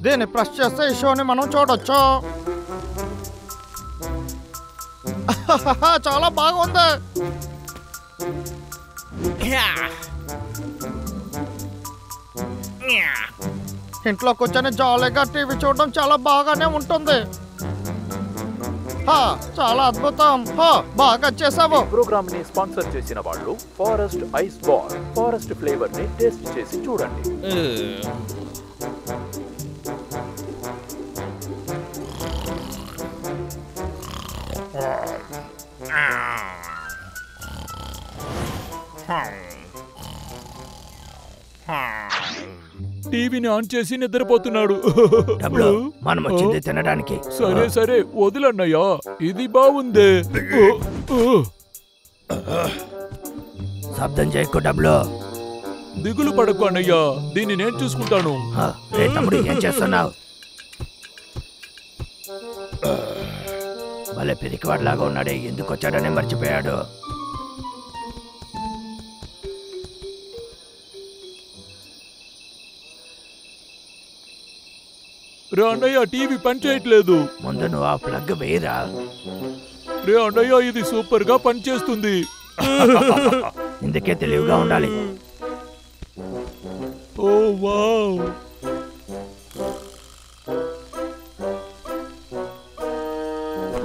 దీన్ని ప్రెస్ చేస్తే ఈ షోని మనం చూడొచ్చు. చాలా బాగుంది. ఇంట్లో కూర్చొని జాలీగా టీవీ చూడడం చాలా బాగానే ఉంటుంది. చాలా అద్భుతం. బాగా చేసావు. ప్రోగ్రామ్ ని స్పాన్సర్ చేసిన వాళ్ళు forest ice ball. Forest flavour ని టేస్ట్ చేసి చూడండి. టీవీని ఆన్ చేసి నిద్రపోతున్నాడు. మనం వచ్చింది తినడానికి. సరే సరే వదిలన్నయ్యా, ఇది బాగుంది. శబ్దం చేయకు డబ్లు. దిగులు పడకు అన్నయ్యా, దీన్ని నేను చూసుకుంటాను. తమ్ముడు ఏం చేస్తున్నావు? భలే పిరికివాడిలాగా ఉన్నాడే, ఎందుకు వచ్చాడనే మర్చిపోయాడు. రే అన్నయ్య, టీవీ పని చేయట్లేదు. ముందు నువ్వు ఆ ప్లగ్ వేయరా. రే అన్నయ్య, ఇది సూపర్ గా పనిచేస్తుంది. ఇందుకే తెలివిగా ఉండాలి. ఓ వావ్,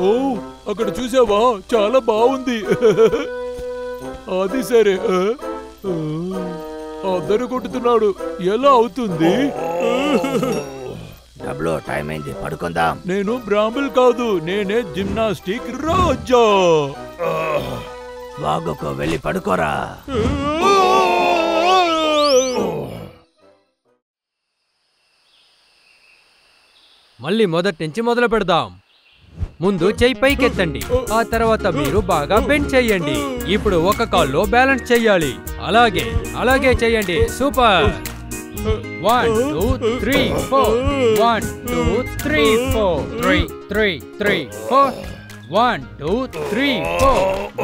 ఓ అక్కడ చూసావా, చాలా బాగుంది. అది సరే, అందరు కొట్టుతున్నాడు, ఎలా అవుతుంది? డబ్లు టైం అయింది, పడుకుందాం. నేను బ్రాహ్మల్ కాదు, నేనే జిమ్నాస్టిక్ రాజా. వాగుకు వెళ్ళి పడుకోరా. మళ్ళీ మొదటి నుంచి మొదలు పెడదాం. ముందు చెయ్యి పైకెత్తండి, ఆ తర్వాత మీరు బాగా బెండ్ చేయండి. ఇప్పుడు ఒక కాల్లో బ్యాలెన్స్ చెయ్యాలి. అలాగే అలాగే చెయ్యండి. సూపర్. 1 2 3 4 1 2 3 4 3 3 3 4 1 2 3 4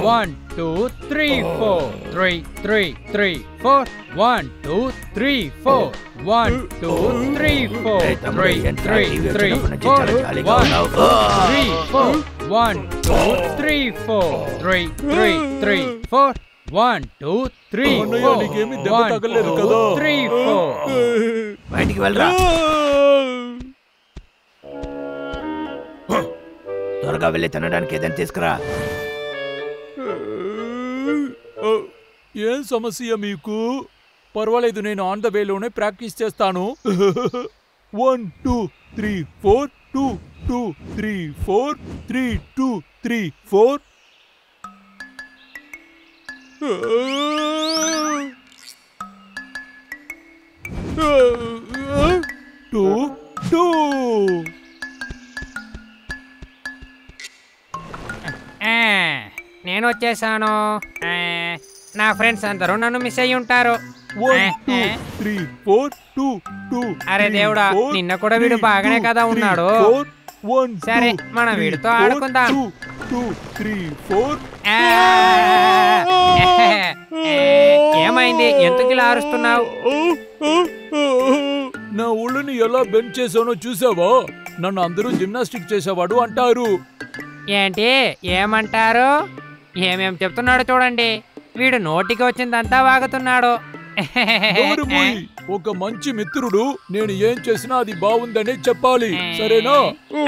1 2 3 4 3 3 3 4 1 2 3 4 1 2 3 4 3 3 3 4 1 2 3 4 3 3 3 4 1 2 3 నీకేమి దెబ్బ తగలేదు కదా? 3 4 బయటికి వెళ్ళరా. త్వరగా వెళ్ళి తినడానికి ఏదైనా తీసుకురా. ఏం సమస్య మీకు? పర్వాలేదు, నేను ఆన్ ద వేలోనే ప్రాక్టీస్ చేస్తాను. 1 2 3 4 2 2 3 4 3 2 3 4 2 2. నేను వచ్చేసాను. నా ఫ్రెండ్స్ అందరూ నన్ను మిస్ అయ్యి ఉంటారు. 1 2 3 4 2 2. అరే దేవుడా, నిన్న కూడా వీడు బాగానే కదా ఉన్నాడు. సరే, మనం వీడితో ఆడుకుందాం. 2 3 4. ఏమైంది, ఎందుకు ఇలా అరుస్తున్నావు? నా ఊళ్ళని ఎలా బెండ్ చేశానో చూసావా? నన్ను అందరూ జిమ్నాస్టిక్ చేసేవాడు అంటారు. ఏంటి ఏమంటారు? ఏమేం చెప్తున్నాడు చూడండి. వీడు నోటికి వచ్చిందంతా వాగుతున్నాడు. ఒక మంచి మిత్రుడు నేను ఏం చేసినా అది బాగుందని చెప్పాలి, సరేనా?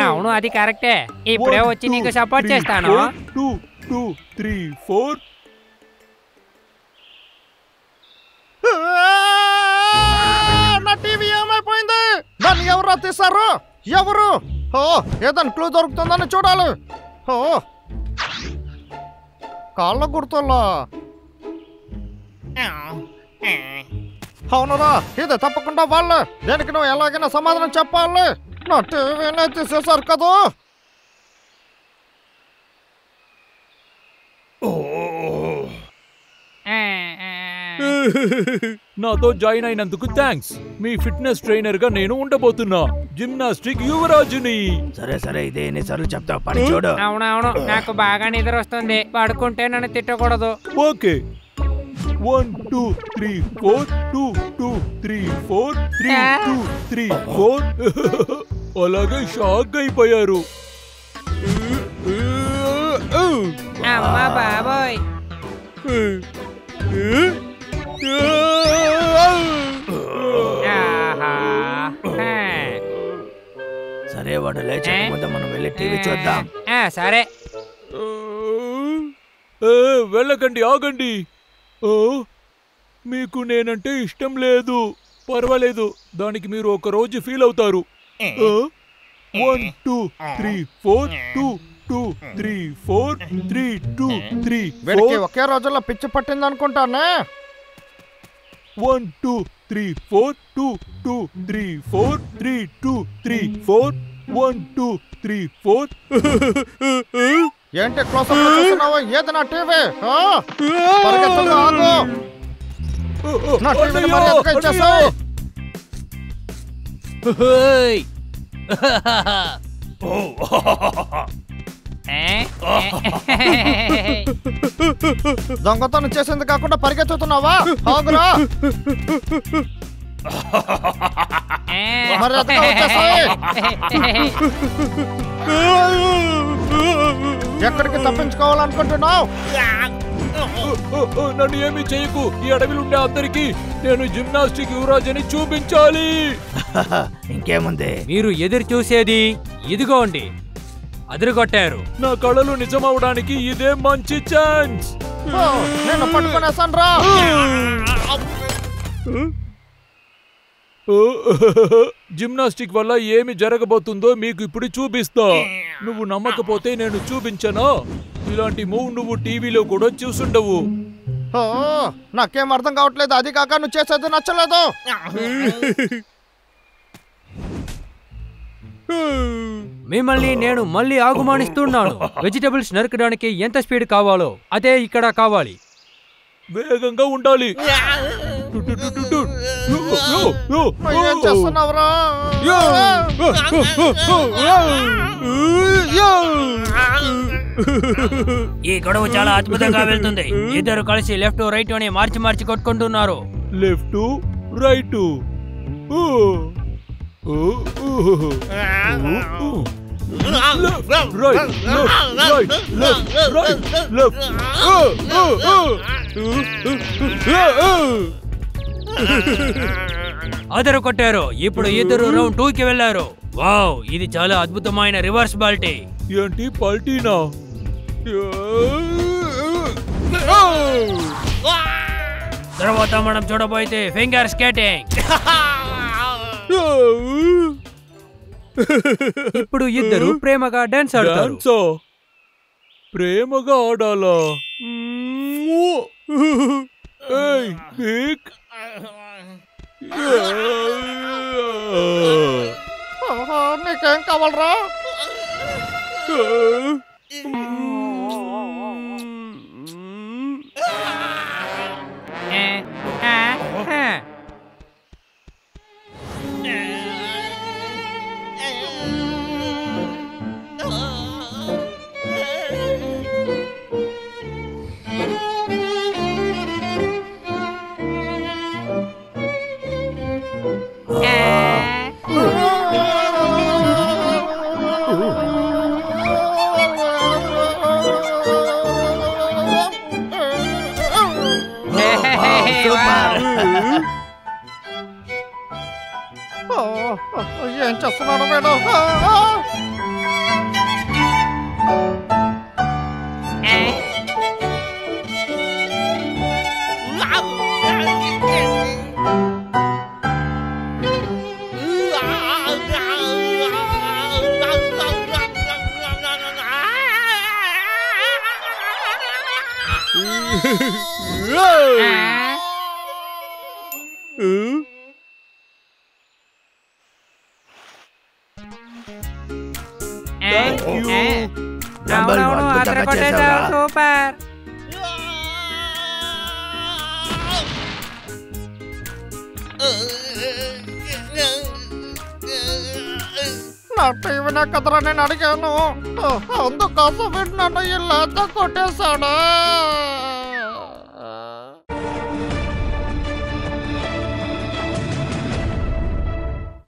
అవును, అది కరెక్టే. ఇప్పుడే వచ్చి నీకు సపోర్ట్ చేస్తాను. 2 2 3 4. నా టీవీ ఏమైపోయింది? దాన్ని ఎవరు తీశారు? ఎవరు? ఏదైనా క్లూ దొరుకుతుందని చూడాలి. కాళ్ళ గుర్తుల్లా. అవునరా, ఇది తప్పకుండా వాళ్ళే. దేనికి నువ్వు ఎలాగైనా సమాధానం చెప్పాలి. నా టీవీనే తీసేశారు కదా. నాతో జాయిన్ అయినందుకు థ్యాంక్స్. మీ ఫిట్నెస్ ట్రైనర్ గా నేను ఉండబోతున్నా, జిమ్నాస్టిక్ యువరాజుని. సరే సరే, ఇదే ఎన్నిసార్లు చెప్తావు, పని చూడు. అవునవును, నాకు బాగా నిద్ర వస్తుంది. పడుకుంటే నన్ను తిట్టకూడదు. ఓకే. 1 2 3 4 2 2 3 4 3 2 3 4 అలాగే షాక్ అయిపోయారు. అమ్మా బాబోయ్. సరే వాడు లేచే ముందు మనం వెళ్ళి టీవీ చూద్దాం. సరే. వెళ్ళకండి, ఆగండి. మీకు నేనంటే ఇష్టం లేదు. పర్వాలేదు, దానికి మీరు ఒక రోజు ఫీల్ అవుతారు. 1 2 3 4 2 2 3 4 3 2 3 వీడికి ఒకే రోజుల్లో పిచ్చి పట్టింది అనుకుంటానే. 1 2 3 4 2 2 3 4 3 2 3 4 1 2 3 4. ఏంటి క్లోజ్ అప్ చేస్తున్నావు? ఏది నా టీవీ? పరిగెత్తుగా ఆగు. నా టీవీని మర్యాదగా ఇచ్చేసావు. దొంగతనం చేసింది కాకుండా పరిగెత్తుతున్నావా? ఆగురా. మర్యాదగా వచ్చేసాయి. ఎక్కడికి తప్పించుకోవాలనుకుంటున్నావు? నన్ను ఏమీ చేయకు. ఈ అడవిలో ఉండే అందరికి నేను జిమ్నాస్టిక్ యువరాజ్ అని చూపించాలి. ఇంకేముంది? మీరు ఎదురు చూసేది ఇదిగోండి, అదిరిగొట్టారు. నా కళలు నిజమవడానికి ఇదే మంచి ఛాన్స్. నేను పట్టుకునేసాను రా. జిమ్నాస్టిక్ వల్ల ఏమి జరగబోతుందో మీకు ఇప్పుడు చూపిస్తా. నువ్వు నమ్మకపోతే నేను చూపించనా? ఇలాంటి మూవ్ నువ్వు టీవీలో కూడా చూసుండవు. నాకేం అర్థం కావట్లేదు. అది కాక నువ్వు చేసేది నచ్చలేదు. మిమ్మల్ని నేను మళ్ళీ ఆగుమానిస్తున్నాను. వెజిటబుల్స్ నరకడానికి ఎంత స్పీడ్ కావాలో అదే ఇక్కడ కావాలి. వేగంగా ఉండాలి. ఏం చేస్తున్నావురా? ఈ గొడవ చాలా అద్భుతంగా వెళ్తుంది. ఇద్దరు కలిసి లెఫ్ట్ రైట్ అని మార్చి మార్చి కొట్టుకుంటున్నారు. Left right. అదరు కొట్టారు. ఇప్పుడు ఇద్దరు రౌండ్ 2 కి వెళ్లారు. వావ్, ఇది చాలా అద్భుతమైన రివర్స్ బాల్టీ. ఏంటి పల్టీనా? తర్వాత మనం చూడబోతే ఫింగర్ స్కేటింగ్. ఇప్పుడు ఇద్దరు ప్రేమగా డాన్స్ ఆడతారు. ప్రేమగా ఆడాలా? నీకేం కావాలరా? ఏం చేస్తున్నాడు మేడం? సూపర్. నా టీవీనే కదరా నేను అడిగాను. అందుకోసం నన్ను ఇలా కొట్టేశాడా?